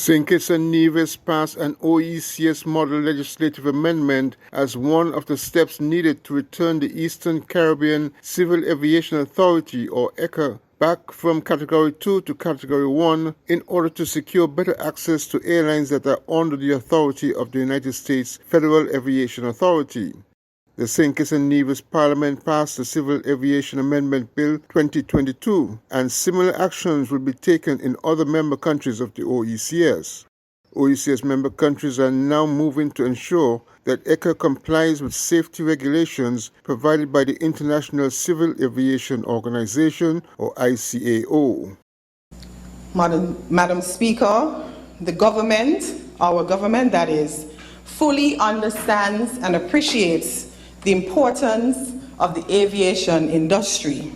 St. Kitts and Nevis passed an OECS model legislative amendment as one of the steps needed to return the Eastern Caribbean Civil Aviation Authority, or ECA, back from Category 2 to Category 1 in order to secure better access to airlines that are under the authority of the United States Federal Aviation Authority. The St. Kitts and Nevis Parliament passed the Civil Aviation Amendment Bill 2022, and similar actions will be taken in other member countries of the OECS. OECS member countries are now moving to ensure that ECA complies with safety regulations provided by the International Civil Aviation Organization, or ICAO. Madam Speaker, the government, our government that is, fully understands and appreciates the importance of the aviation industry.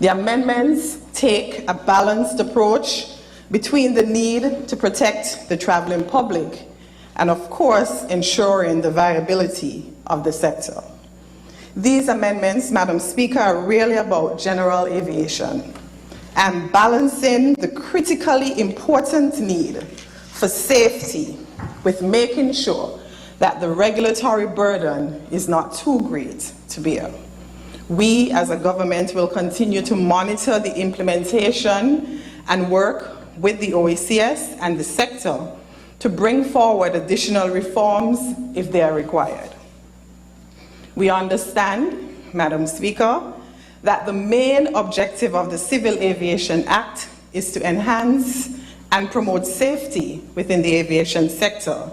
The amendments take a balanced approach between the need to protect the traveling public and, of course, ensuring the viability of the sector. These amendments, Madam Speaker, are really about general aviation and balancing the critically important need for safety with making sure that the regulatory burden is not too great to bear. We as a government will continue to monitor the implementation and work with the OECS and the sector to bring forward additional reforms if they are required. We understand, Madam Speaker, that the main objective of the Civil Aviation Act is to enhance and promote safety within the aviation sector.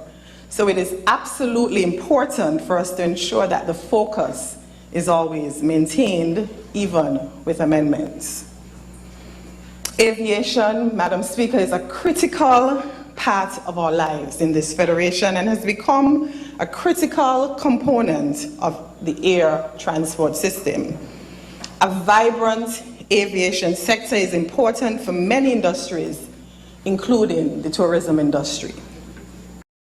So it is absolutely important for us to ensure that the focus is always maintained, even with amendments. Aviation, Madam Speaker, is a critical part of our lives in this federation and has become a critical component of the air transport system. A vibrant aviation sector is important for many industries, including the tourism industry.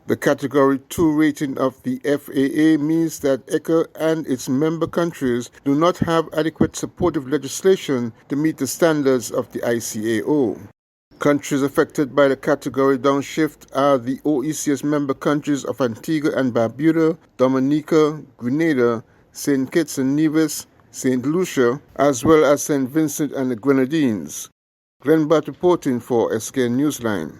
The Category 2 rating of the FAA means that ECA and its member countries do not have adequate supportive legislation to meet the standards of the ICAO. Countries affected by the category downshift are the OECS member countries of Antigua and Barbuda, Dominica, Grenada, St. Kitts and Nevis, St. Lucia, as well as St. Vincent and the Grenadines. Glenn Butt reporting for SK Newsline.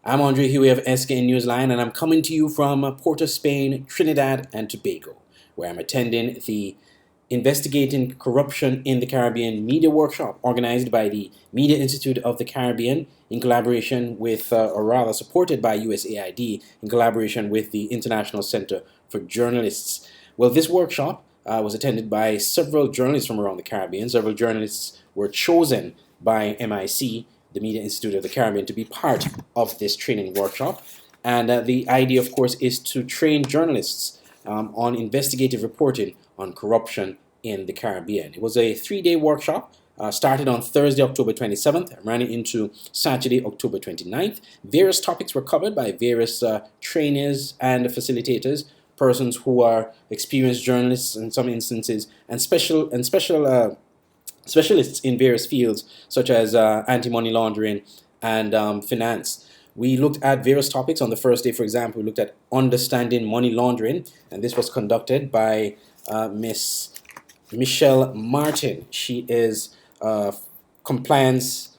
I'm Andre Huey of SK Newsline, and I'm coming to you from Port of Spain, Trinidad and Tobago, where I'm attending the Investigating Corruption in the Caribbean Media Workshop organized by the Media Institute of the Caribbean in collaboration with, or rather supported by USAID in collaboration with the International Center for Journalists. Well, this workshop was attended by several journalists from around the Caribbean. Several journalists were chosen by MIC, the Media Institute of the Caribbean, to be part of this training workshop. And the idea, of course, is to train journalists on investigative reporting on corruption in the Caribbean. It was a 3-day workshop, started on Thursday, October 27th, and ran into Saturday, October 29th. Various topics were covered by various trainers and facilitators, persons who are experienced journalists in some instances, and specialists in various fields such as anti-money laundering and finance. We looked at various topics. On the first day, for example, we looked at understanding money laundering, and this was conducted by Miss Michelle Martin. She is a compliance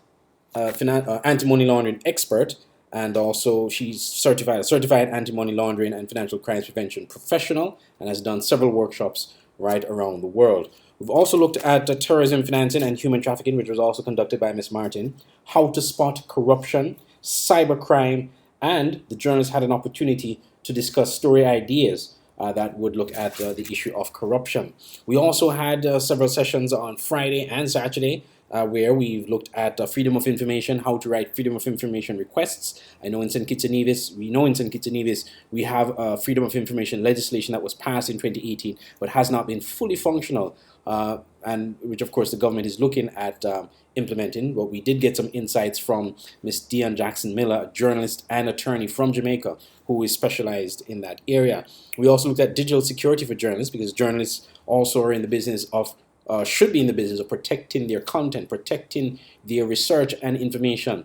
anti-money laundering expert, and also she's a certified anti-money laundering and financial crimes prevention professional, and has done several workshops right around the world. We've also looked at terrorism financing and human trafficking, which was also conducted by Ms. Martin, how to spot corruption, cybercrime, and the journalists had an opportunity to discuss story ideas that would look at the issue of corruption. We also had several sessions on Friday and Saturday where we've looked at freedom of information, how to write freedom of information requests. I know in St. Kitts and Nevis, we have freedom of information legislation that was passed in 2018, but has not been fully functional, and which of course the government is looking at implementing. But we did get some insights from Ms. Dion Jackson Miller, a journalist and attorney from Jamaica, who is specialized in that area. We also looked at digital security for journalists, because journalists also are in the business of should be in the business of protecting their content, protecting their research and information,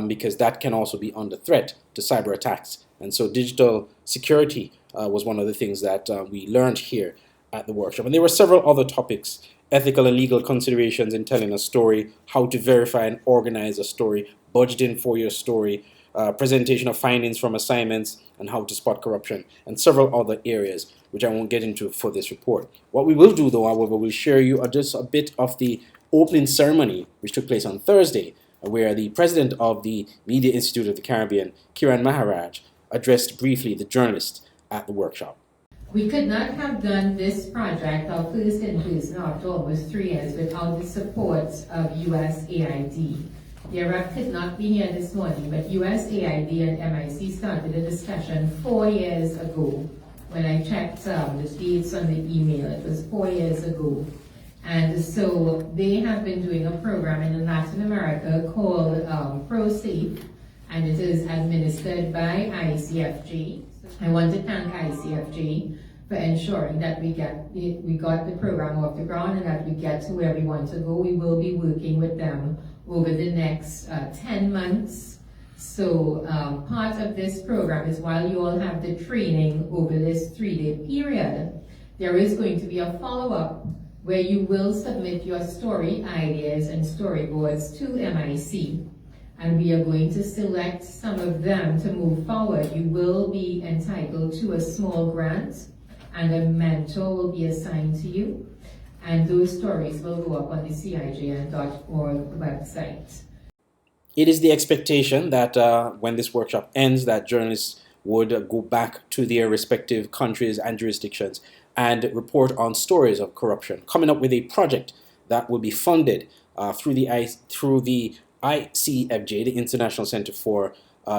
because that can also be under threat to cyber attacks. And so digital security was one of the things that we learned here at the workshop. And there were several other topics: ethical and legal considerations in telling a story, how to verify and organize a story, budgeting for your story, presentation of findings from assignments, and how to spot corruption, and several other areas, which I won't get into for this report. What we will do, though, however, we'll share you just a bit of the opening ceremony, which took place on Thursday, where the president of the Media Institute of the Caribbean, Kiran Maharaj, addressed briefly the journalists at the workshop. We could not have done this project, our first in-person after almost 3 years, without the support of USAID. The rep could not be here this morning, but USAID and MIC started a discussion 4 years ago. When I checked the dates on the email, it was 4 years ago. And so they have been doing a program in Latin America called ProSafe, and it is administered by ICFJ. I want to thank ICFJ for ensuring that we got the program off the ground and that we get to where we want to go. We will be working with them over the next 10 months. So part of this program is, while you all have the training over this 3-day period, there is going to be a follow-up where you will submit your story ideas and storyboards to MIC. And we are going to select some of them to move forward. You will be entitled to a small grant, and a mentor will be assigned to you. And those stories will go up on the CIJN.org website. It is the expectation that when this workshop ends, that journalists would go back to their respective countries and jurisdictions and report on stories of corruption, coming up with a project that will be funded through the ICFJ, the International Center for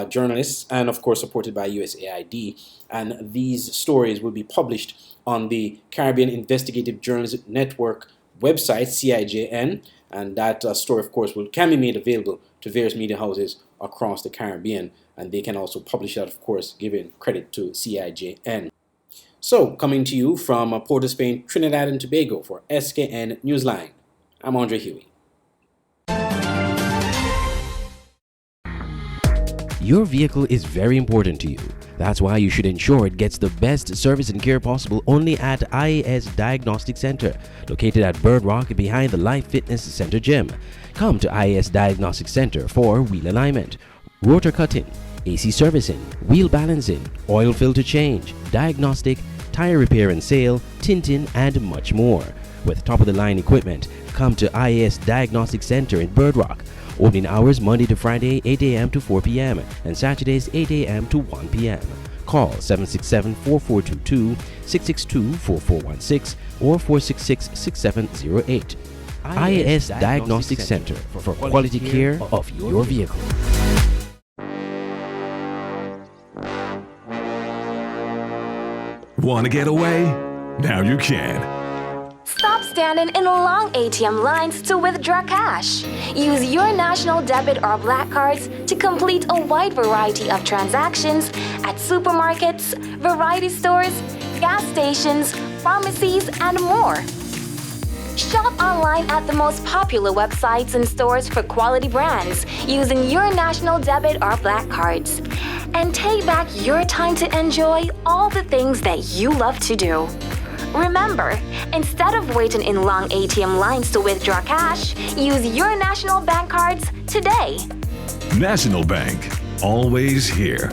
Journalists, and of course supported by USAID. And these stories will be published on the Caribbean Investigative Journalism Network website, CIJN, and that story, of course, can be made available to various media houses across the Caribbean, and they can also publish that, of course, giving credit to CIJN. So, coming to you from Port of Spain, Trinidad and Tobago for SKN Newsline, I'm Andre Huey. Your vehicle is very important to you. That's why you should ensure it gets the best service and care possible only at IAS Diagnostic Center, located at Bird Rock behind the Life Fitness Center gym. Come to IAS Diagnostic Center for wheel alignment, rotor cutting, AC servicing, wheel balancing, oil filter change, diagnostic, tire repair and sale, tinting, and much more. With top-of-the-line equipment, come to IAS Diagnostic Center in Bird Rock. Opening hours Monday to Friday, 8 a.m. to 4 p.m. and Saturdays, 8 a.m. to 1 p.m. Call 767-4422, 662-4416, or 466-6708. IAS Diagnostic Center for quality care of your vehicle. Want to get away? Now you can. Stop standing in long ATM lines to withdraw cash. Use your national debit or black cards to complete a wide variety of transactions at supermarkets, variety stores, gas stations, pharmacies, and more. Shop online at the most popular websites and stores for quality brands using your national debit or black cards. And take back your time to enjoy all the things that you love to do. Remember, instead of waiting in long ATM lines to withdraw cash, use your National Bank cards today. National Bank, always here.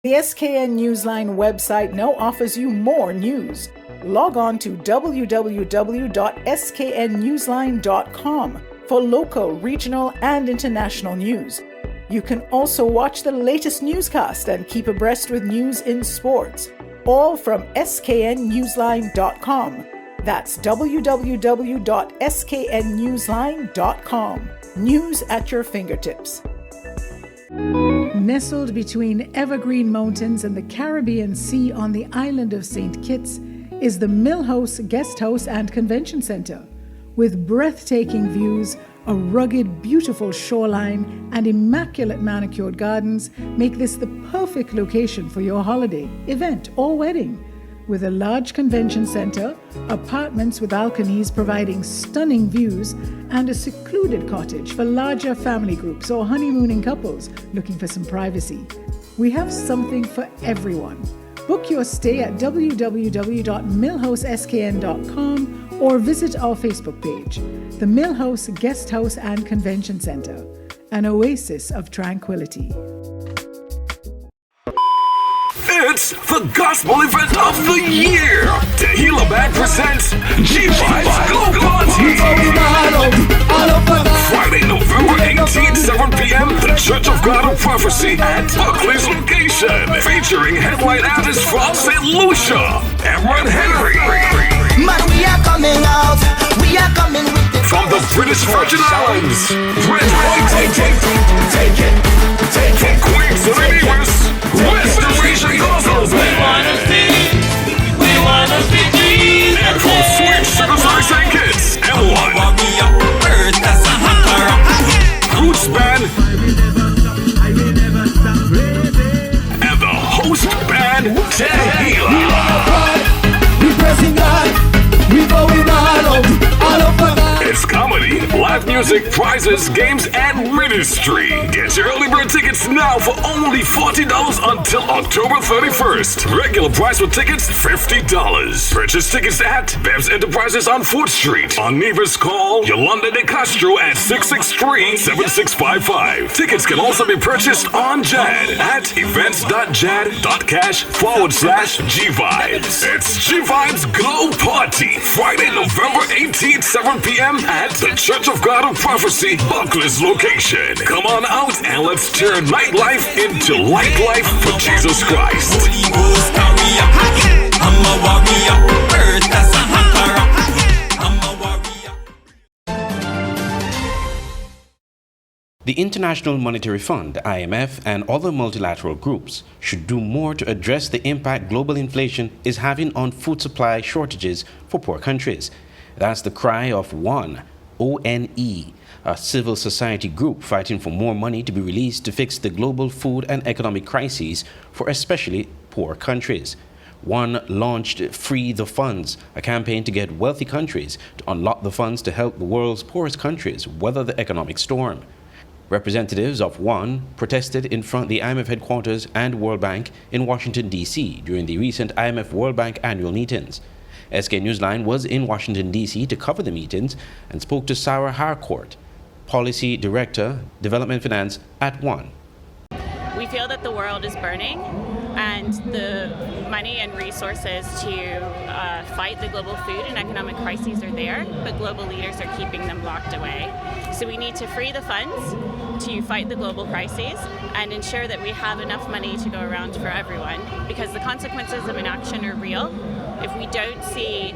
The SKN Newsline website now offers you more news. Log on to www.sknnewsline.com for local, regional, and international news. You can also watch the latest newscast and keep abreast with news in sports. All from sknnewsline.com. That's www.sknnewsline.com. News at your fingertips. Nestled between evergreen mountains and the Caribbean Sea on the island of St. Kitts is the Mill House Guest House and Convention Center. With breathtaking views, a rugged, beautiful shoreline, and immaculate manicured gardens make this the perfect location for your holiday, event, or wedding. with a large convention center, apartments with balconies providing stunning views, and a secluded cottage for larger family groups or honeymooning couples looking for some privacy. We have something for everyone. Book your stay at www.millhouseskn.com or visit our Facebook page, the Millhouse Guest House and Convention Center, an oasis of tranquility. It's the gospel event of the year. Tehillah Band presents G5's Go Party. Friday, November 18th, 7 p.m. The Church of God of Prophecy at Buckley's location. Featuring headline artists from St. Lucia, Emran Henry. Man, we are coming out. We are coming with the From the British Virgin Islands, Red White. take it. From Queens to the Nevis, Restoration Gospel Band. We wanna see Jesus. And from Sweet Sugar Spice and Kids, M1. Roots Band. And the host band, Tehillah. We pressing on. We going on. All over God. It's comedy, live music, prizes, games, and ministry. Get your early bird tickets now for only $40 until October 31st. Regular price for tickets, $50. Purchase tickets at Bev's Enterprises on 4th Street. On Nevis, call Yolanda de Castro at 663-7655. Tickets can also be purchased on JAD at events.jad.cash/G-Vibes. It's G-Vibes Glow Party, Friday, November 18th, 7 p.m. at the Church of God of Prophecy, Buckley's location. Come on out and let's turn nightlife into light life for Jesus Christ. Holy Ghost, carry up. I'm a warrior. Earth, that's a hacker. I'm a warrior. The International Monetary Fund, IMF, and other multilateral groups should do more to address the impact global inflation is having on food supply shortages for poor countries. That's the cry of ONE, O-N-E, a civil society group fighting for more money to be released to fix the global food and economic crises for especially poor countries. ONE launched Free the Funds, a campaign to get wealthy countries to unlock the funds to help the world's poorest countries weather the economic storm. Representatives of ONE protested in front of the IMF headquarters and World Bank in Washington, D.C. during the recent IMF World Bank annual meetings. SK Newsline was in Washington, D.C. to cover the meetings and spoke to Sarah Harcourt, Policy Director, Development Finance at ONE. We feel that the world is burning and the money and resources to fight the global food and economic crises are there, but global leaders are keeping them locked away. So we need to free the funds to fight the global crises and ensure that we have enough money to go around for everyone, because the consequences of inaction are real. If we don't see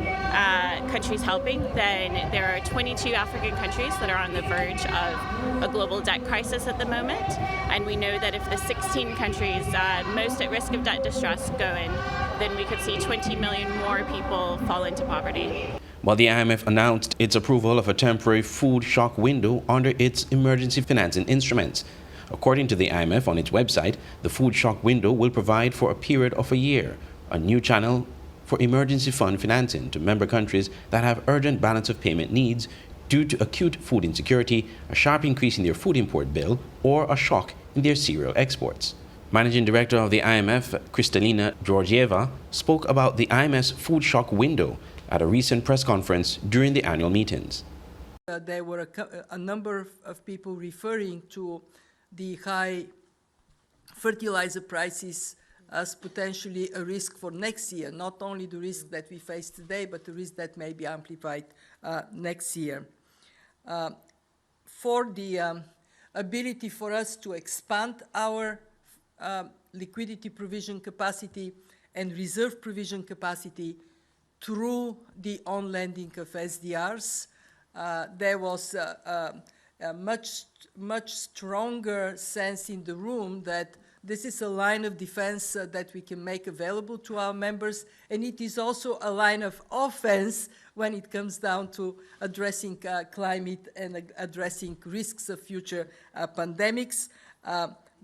countries helping, then there are 22 African countries that are on the verge of a global debt crisis at the moment. And we know that if the 16 countries most at risk of debt distress go in, then we could see 20 million more people fall into poverty. While the IMF announced its approval of a temporary food shock window under its emergency financing instruments. According to the IMF on its website, the food shock window will provide for a period of a year, a new channel for emergency fund financing to member countries that have urgent balance of payment needs due to acute food insecurity, a sharp increase in their food import bill, or a shock in their cereal exports. Managing Director of the IMF, Kristalina Georgieva, spoke about the IMF's food shock window at a recent press conference during the annual meetings. There were a number of people referring to the high fertilizer prices as potentially a risk for next year, not only the risk that we face today, but the risk that may be amplified next year. For the ability for us to expand our liquidity provision capacity and reserve provision capacity through the on-lending of SDRs, there was a much stronger sense in the room that this is a line of defense that we can make available to our members, and it is also a line of offense when it comes down to addressing climate and addressing risks of future pandemics.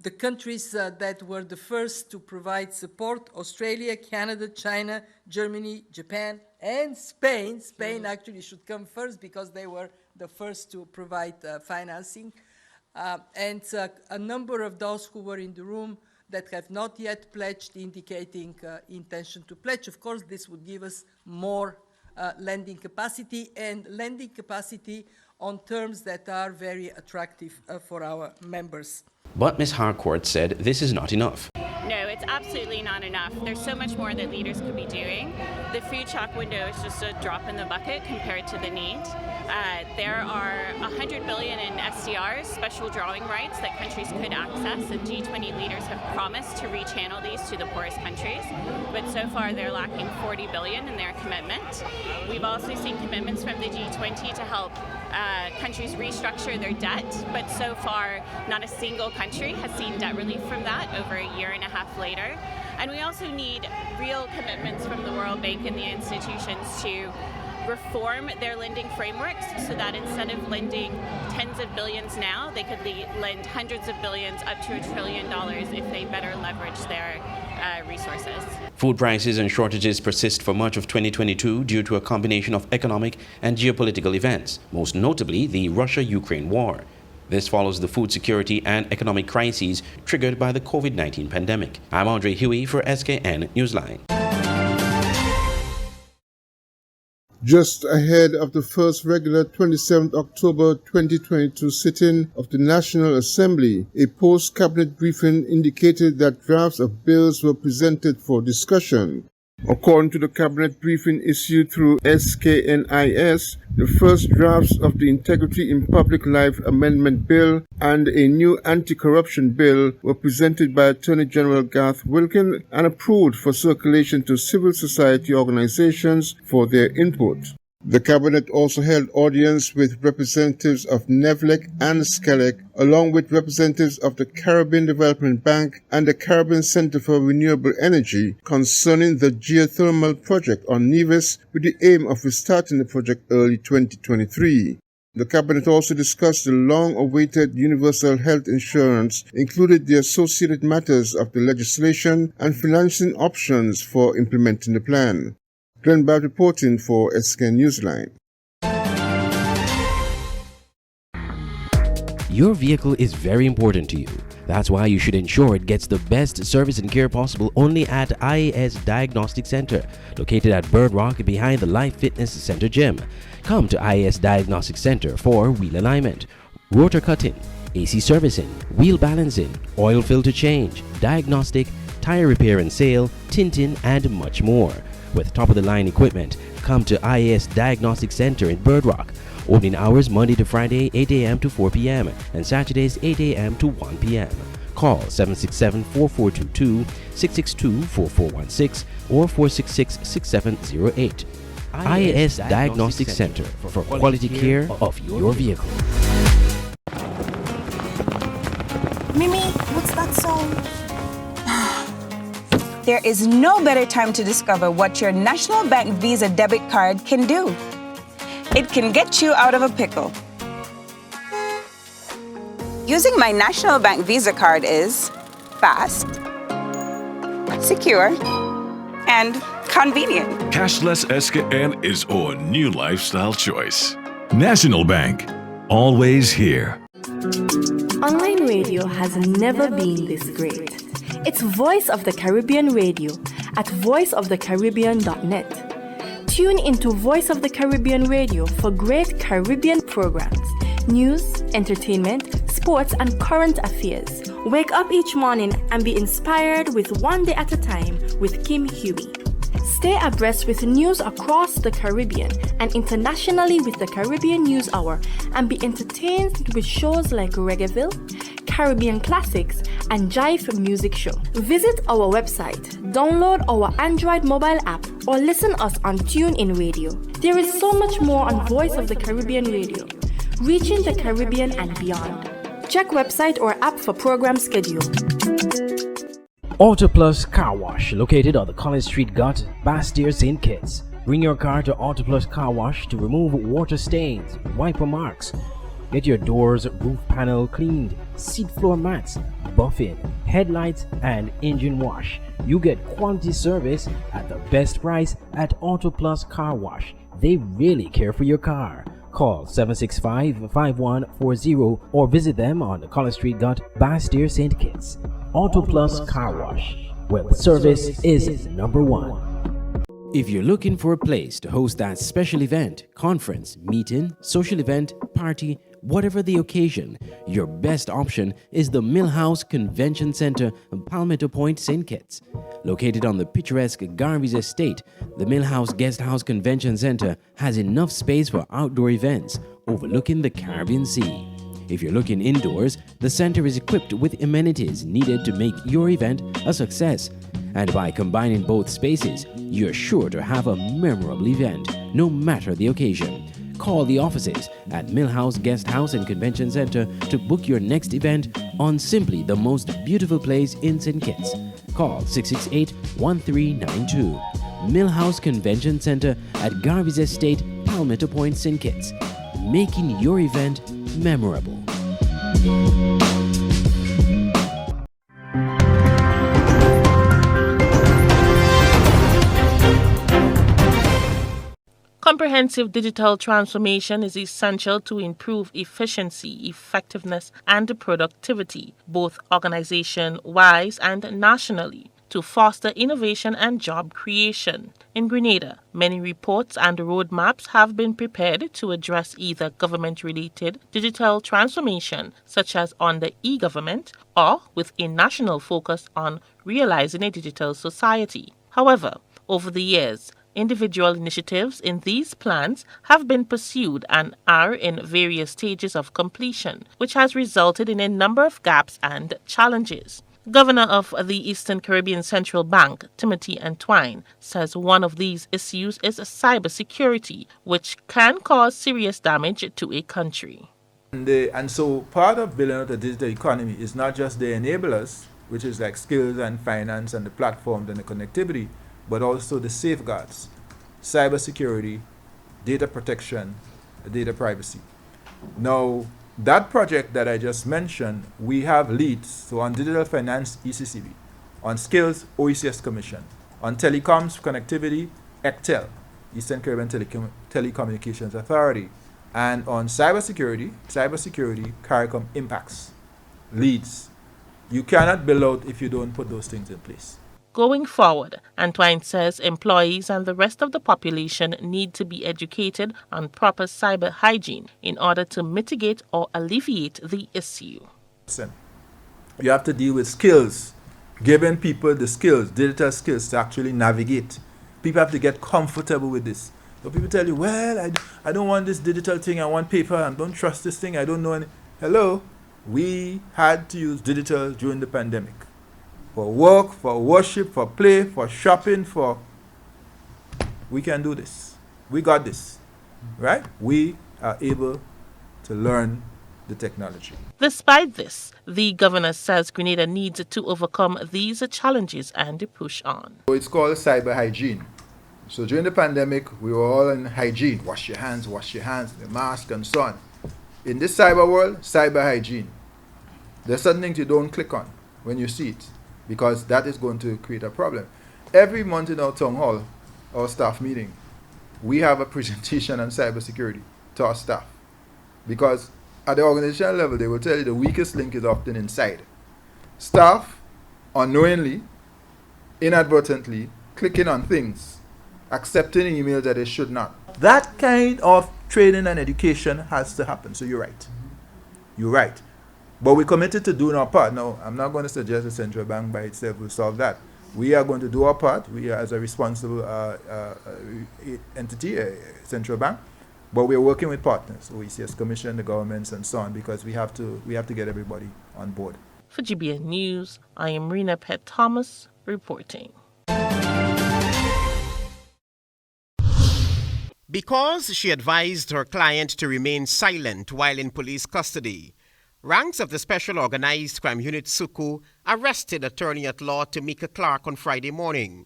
the countries that were the first to provide support: Australia, Canada, China, Germany, Japan, and Spain. Spain actually should come first because they were the first to provide financing. And a number of those who were in the room that have not yet pledged, indicating intention to pledge. Of course, this would give us more lending capacity, and lending capacity on terms that are very attractive for our members. But Ms. Harcourt said this is not enough. No, it's absolutely not enough. There's so much more that leaders could be doing. The food shock window is just a drop in the bucket compared to the need. There are 100 billion in SDRs, special drawing rights, that countries could access, and G20 leaders have promised to rechannel these to the poorest countries, but so far they're lacking 40 billion in their commitment. We've also seen commitments from the G20 to help countries restructure their debt, but so far not a single country has seen debt relief from that over a year and a half later. And we also need real commitments from the World Bank and the institutions to reform their lending frameworks so that instead of lending tens of billions now, they could lend hundreds of billions up to $1 trillion if they better leverage their resources. Food prices and shortages persist for much of 2022 due to a combination of economic and geopolitical events, most notably the Russia-Ukraine war. This follows the food security and economic crises triggered by the COVID-19 pandemic. I'm Andre Huey for SKN Newsline. Just ahead of the first regular 27th October 2022 sitting of the National Assembly, a post-cabinet briefing indicated that drafts of bills were presented for discussion. According to the cabinet briefing issued through SKNIS, the first drafts of the Integrity in Public Life Amendment Bill and a new anti-corruption bill were presented by Attorney General Garth Wilkin and approved for circulation to civil society organizations for their input. The cabinet also held audience with representatives of NEVLEC and SCELEC, along with representatives of the Caribbean Development Bank and the Caribbean Center for Renewable Energy concerning the geothermal project on Nevis, with the aim of restarting the project early 2023. The cabinet also discussed the long-awaited universal health insurance, included the associated matters of the legislation and financing options for implementing the plan. Glenn Babb reporting for SKN Newsline. Your vehicle is very important to you. That's why you should ensure it gets the best service and care possible only at IAS Diagnostic Center, located at Bird Rock behind the Life Fitness Center gym. Come to IAS Diagnostic Center for wheel alignment, rotor cutting, AC servicing, wheel balancing, oil filter change, diagnostic, tire repair and sale, tinting, and much more. With top-of-the-line equipment, come to IAS Diagnostic Center in Bird Rock. Opening hours Monday to Friday, 8 a.m. to 4 p.m. and Saturdays, 8 a.m. to 1 p.m. Call 767-4422, 662-4416, or 466-6708. IAS Diagnostic Center for quality care of your vehicle. Mimi, what's that song? There is no better time to discover what your National Bank Visa debit card can do. It can get you out of a pickle. Using my National Bank Visa card is fast, secure, and convenient. Cashless SKN is our new lifestyle choice. National Bank, always here. Online radio has never been this great. It's Voice of the Caribbean Radio at voiceofthecaribbean.net. Tune into Voice of the Caribbean Radio for great Caribbean programs, news, entertainment, sports, and current affairs. Wake up each morning and be inspired with One Day at a Time with Kim Huey. Stay abreast with news across the Caribbean and internationally with the Caribbean News Hour, and be entertained with shows like Reggaeville, Caribbean Classics, and Jive Music Show. Visit our website, download our Android mobile app, or listen us on TuneIn Radio. There is so much more on Voice of the Caribbean Radio, reaching the Caribbean and beyond. Check website or app for program schedule. Auto Plus Car Wash, located on the College Street Gut, Bastille, St. Kitts. Bring your car to Auto Plus Car Wash to remove water stains, wiper marks, Get your doors, roof panel cleaned, seat floor mats, buffing, headlights, and engine wash. You get quality service at the best price at Auto Plus Car Wash. They really care for your car. Call 765-5140 or visit them on College Street, Bastyr, St. Kitts. Auto Plus Car Wash, where service is number one. If you're looking for a place to host that special event, conference, meeting, social event, party, whatever the occasion, your best option is the Millhouse Convention Center, Palmetto Point, St. Kitts. Located on the picturesque Garvey's Estate, the Millhouse Guesthouse Convention Center has enough space for outdoor events overlooking the Caribbean Sea. If you're looking indoors, the center is equipped with amenities needed to make your event a success. And by combining both spaces, you're sure to have a memorable event, no matter the occasion. Call the offices at Millhouse Guesthouse and Convention Center to book your next event on simply the most beautiful place in St. Kitts. Call 668-1392. Millhouse Convention Center at Garvey's Estate, Palmetto Point, St. Kitts. Making your event memorable. Comprehensive digital transformation is essential to improve efficiency, effectiveness, and productivity, both organization-wise and nationally, to foster innovation and job creation. In Grenada, many reports and roadmaps have been prepared to address either government-related digital transformation, such as under e-government, or with a national focus on realizing a digital society. However, over the years, individual initiatives in these plans have been pursued and are in various stages of completion, which has resulted in a number of gaps and challenges. Governor of the Eastern Caribbean Central Bank, Timothy Antwine, says one of these issues is cybersecurity, which can cause serious damage to a country. And so part of building out the digital economy is not just the enablers, which is like skills and finance and the platforms and the connectivity, but also the safeguards, cybersecurity, data protection, data privacy. Now, that project that I just mentioned, we have leads, so on digital finance, ECCB, on skills, OECS Commission, on telecoms, connectivity, ECTEL, Eastern Caribbean Telecommunications Authority, and on cybersecurity, CARICOM impacts, leads. You cannot build out if you don't put those things in place. Going forward, Antwine says employees and the rest of the population need to be educated on proper cyber hygiene in order to mitigate or alleviate the issue. You have to deal with skills, giving people the skills, digital skills to actually navigate. People have to get comfortable with this. So people tell you, well, I don't want this digital thing, I want paper, I don't trust this thing, I don't know any. Hello, we had to use digital during the pandemic. For work, for worship, for play, for shopping, we can do this. We got this, right? We are able to learn the technology. Despite this, the governor says Grenada needs to overcome these challenges and push on. So it's called cyber hygiene. So during the pandemic, we were all in hygiene. Wash your hands, the mask and so on. In this cyber world, cyber hygiene. There's certain things you don't click on when you see it, because that is going to create a problem. Every month in our town hall, our staff meeting, we have a presentation on cybersecurity to our staff. Because at the organizational level, they will tell you the weakest link is often inside. Staff, unknowingly, inadvertently, clicking on things, accepting emails that they should not. That kind of training and education has to happen. So you're right. You're right. But we're committed to doing our part. Now, I'm not going to suggest the central bank by itself will solve that. We are going to do our part. We are, as a responsible entity, central bank, but we're working with partners, OECS Commission, the governments, and so on, because we have to get everybody on board. For GBN News, I am Rena Pett Thomas reporting. Because she advised her client to remain silent while in police custody, ranks of the Special Organized Crime Unit Suku arrested attorney-at-law Tamika Clark on Friday morning.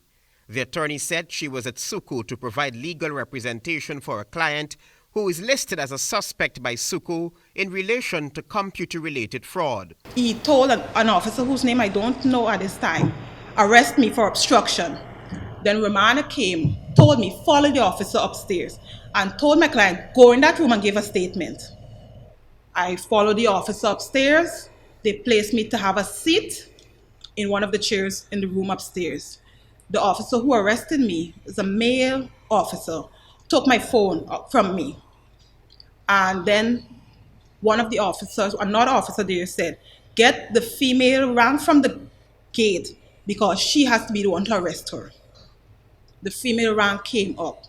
The attorney said she was at Suku to provide legal representation for a client who is listed as a suspect by Suku in relation to computer-related fraud. He told an officer whose name I don't know at this time, arrest me for obstruction. Then Romana came, told me, follow the officer upstairs, and told my client, go in that room and give a statement. I followed the officer upstairs. They placed me to have a seat in one of the chairs in the room upstairs. The officer who arrested me is a male officer, took my phone from me. And then one of the officers, another officer there said, get the female rank from the gate because she has to be the one to arrest her. The female rank came up.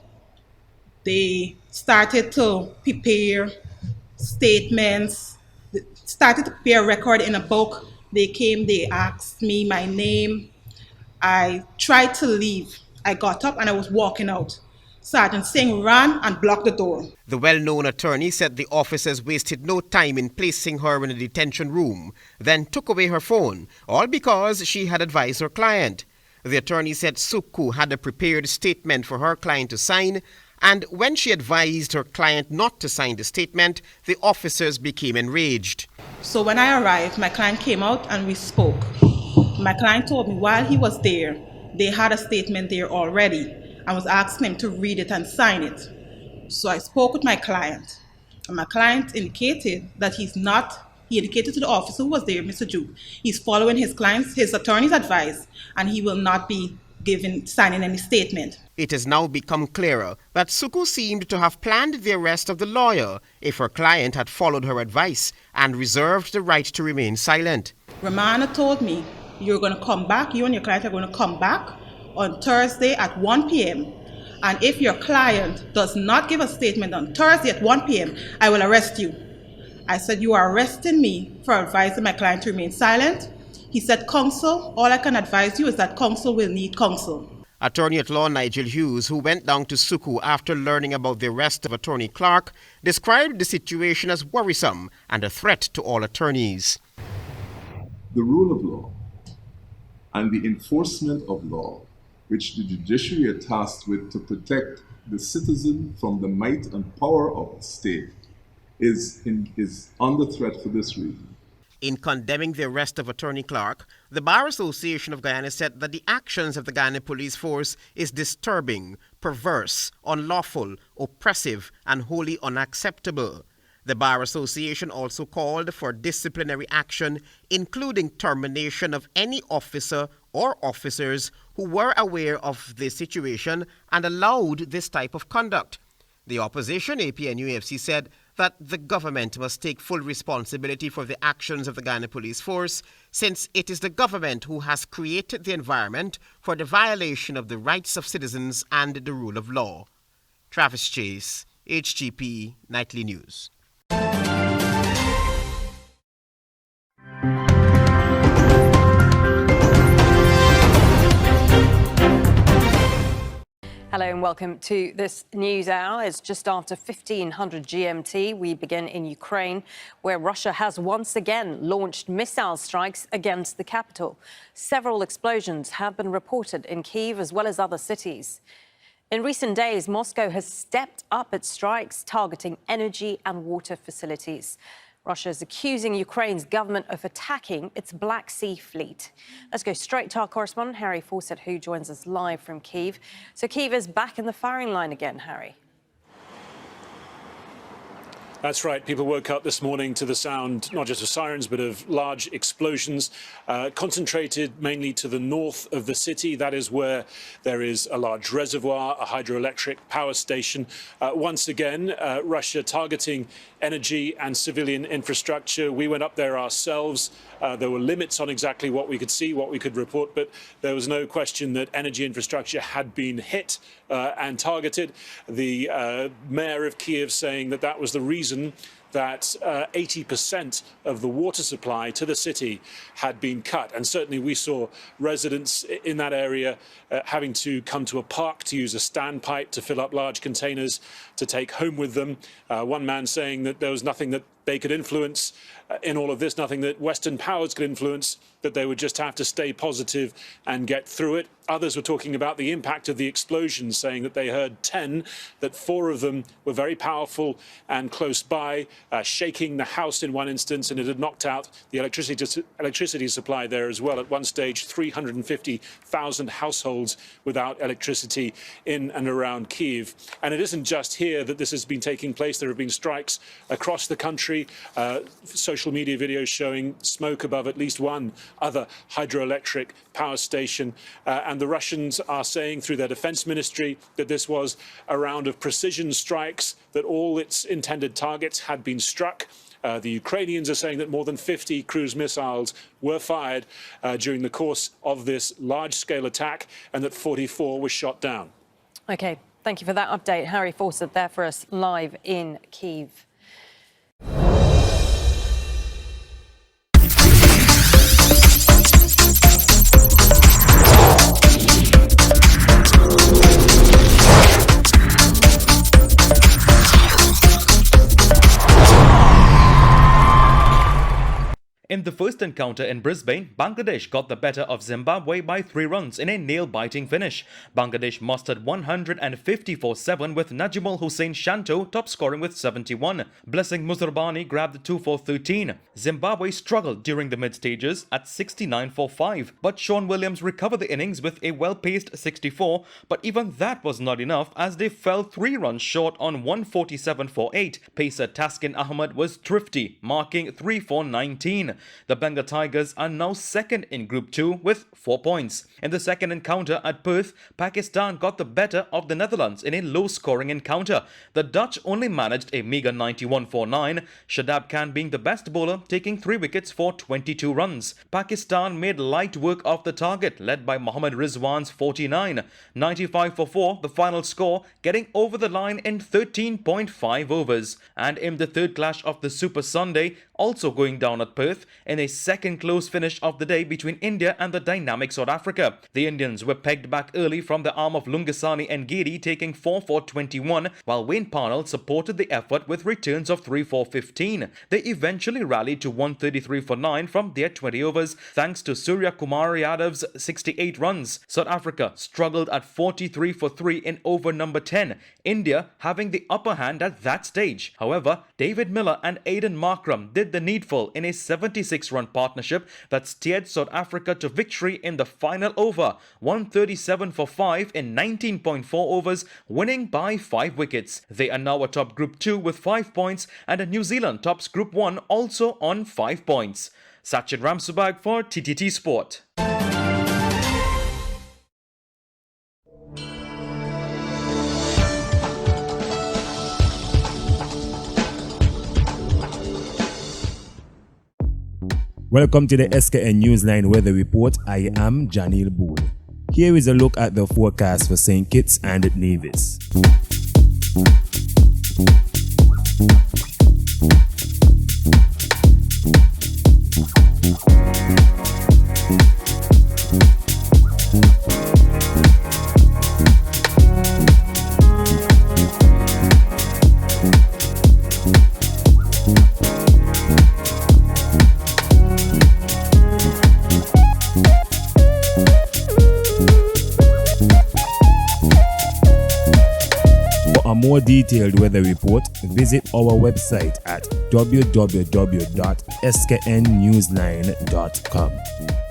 They started to prepare statements, started to prepare a record in a book. They came, they asked me my name. I tried to leave. I got up and I was walking out. Sergeant Singh ran and blocked the door. The well-known attorney said the officers wasted no time in placing her in a detention room, then took away her phone, all because she had advised her client. The attorney said Suku had a prepared statement for her client to sign, and when she advised her client not to sign the statement, the officers became enraged. So when I arrived, my client came out and we spoke. My client told me while he was there, they had a statement there already and was asking him to read it and sign it. So I spoke with my client, and my client indicated that he indicated to the officer who was there, Mr. Duke, he's following his attorney's advice, and he will not be signing any statement. It has now become clearer that Suku seemed to have planned the arrest of the lawyer if her client had followed her advice and reserved the right to remain silent. Romana told me, you're going to come back, you and your client are going to come back on Thursday at 1 p.m. And if your client does not give a statement on Thursday at 1 p.m., I will arrest you. I said, you are arresting me for advising my client to remain silent. He said, counsel, all I can advise you is that counsel will need counsel. Attorney-at-law Nigel Hughes, who went down to Suku after learning about the arrest of Attorney Clark, described the situation as worrisome and a threat to all attorneys. The rule of law and the enforcement of law, which the judiciary are tasked with to protect the citizen from the might and power of the state, is under threat for this reason. In condemning the arrest of Attorney Clark, the Bar Association of Guyana said that the actions of the Guyana Police Force is disturbing, perverse, unlawful, oppressive, and wholly unacceptable. The Bar Association also called for disciplinary action, including termination of any officer or officers who were aware of the situation and allowed this type of conduct. The opposition, APNUFC, said that the government must take full responsibility for the actions of the Guyana Police Force, since it is the government who has created the environment for the violation of the rights of citizens and the rule of law. Travis Chase, HGP Nightly News. Hello and welcome to this news hour. It's just after 1500 GMT. We begin in Ukraine, where Russia has once again launched missile strikes against the capital. Several explosions have been reported in Kyiv as well as other cities. In recent days, Moscow has stepped up its strikes targeting energy and water facilities. Russia is accusing Ukraine's government of attacking its Black Sea fleet. Let's go straight to our correspondent, Harry Fawcett, who joins us live from Kyiv. So Kyiv is back in the firing line again, Harry. That's right. People woke up this morning to the sound, not just of sirens, but of large explosions, concentrated mainly to the north of the city. That is where there is a large reservoir, a hydroelectric power station. Once again, Russia targeting energy and civilian infrastructure. We went up there ourselves. There were limits on exactly what we could see, what we could report, but there was no question that energy infrastructure had been hit and targeted. The mayor of Kyiv saying that that was the reason that 80% of the water supply to the city had been cut. And certainly we saw residents in that area having to come to a park to use a standpipe to fill up large containers to take home with them. One man saying that there was nothing that they could influence in all of this, nothing that Western powers could influence, that they would just have to stay positive and get through it. Others were talking about the impact of the explosions, saying that they heard 10, that 4 of them were very powerful and close by, shaking the house in one instance, and it had knocked out the electricity supply there as well. At one stage, 350,000 households without electricity in and around Kyiv. And it isn't just here that this has been taking place. There have been strikes across the country, social media videos showing smoke above at least one other hydroelectric power station. And the Russians are saying through their defense ministry that this was a round of precision strikes, that all its intended targets had been struck. The Ukrainians are saying that more than 50 cruise missiles were fired during the course of this large-scale attack, and that 44 were shot down. OK, thank you for that update. Harry Fawcett there for us live in Kyiv. In the first encounter in Brisbane, Bangladesh got the better of Zimbabwe by 3 runs in a nail-biting finish. Bangladesh mustered 154-7 with Najimul Hussain Shanto top scoring with 71. Blessing Muzerbani grabbed 2 for 13. Zimbabwe struggled during the mid-stages at 69 for 5, but Sean Williams recovered the innings with a well-paced 64, but even that was not enough as they fell 3 runs short on 147 for 8. Pacer Taskin Ahmed was thrifty, marking 3 for 19. The Bengal Tigers are now second in Group 2 with 4 points. In the second encounter at Perth, Pakistan got the better of the Netherlands in a low-scoring encounter. The Dutch only managed a meagre 91 for 9, Shadab Khan being the best bowler, taking 3 wickets for 22 runs. Pakistan made light work of the target, led by Mohammad Rizwan's 49. 95 for 4, the final score, getting over the line in 13.5 overs. And in the third clash of the Super Sunday, also going down at Perth, in a second close finish of the day between India and the dynamic South Africa. The Indians were pegged back early from the arm of Lungasani and Giri, taking 4 for 21, while Wayne Parnell supported the effort with returns of 3 for 15. They eventually rallied to 133 for 9 from their 20 overs, thanks to Surya Kumar Yadav's 68 runs. South Africa struggled at 43 for 3 in over number 10, India having the upper hand at that stage. However, David Miller and Aidan Markram did the needful in a 76-run partnership that steered South Africa to victory in the final over, 137 for 5 in 19.4 overs, winning by 5 wickets. They are now atop Group 2 with 5 points, and New Zealand tops Group 1 also on 5 points. Sachin Ramsubag for TTT Sport. Welcome to the SKN Newsline Weather Report. I am Janil Boone. Here is a look at the forecast for St. Kitts and Nevis. More detailed weather report, visit our website at www.sknnewsline.com.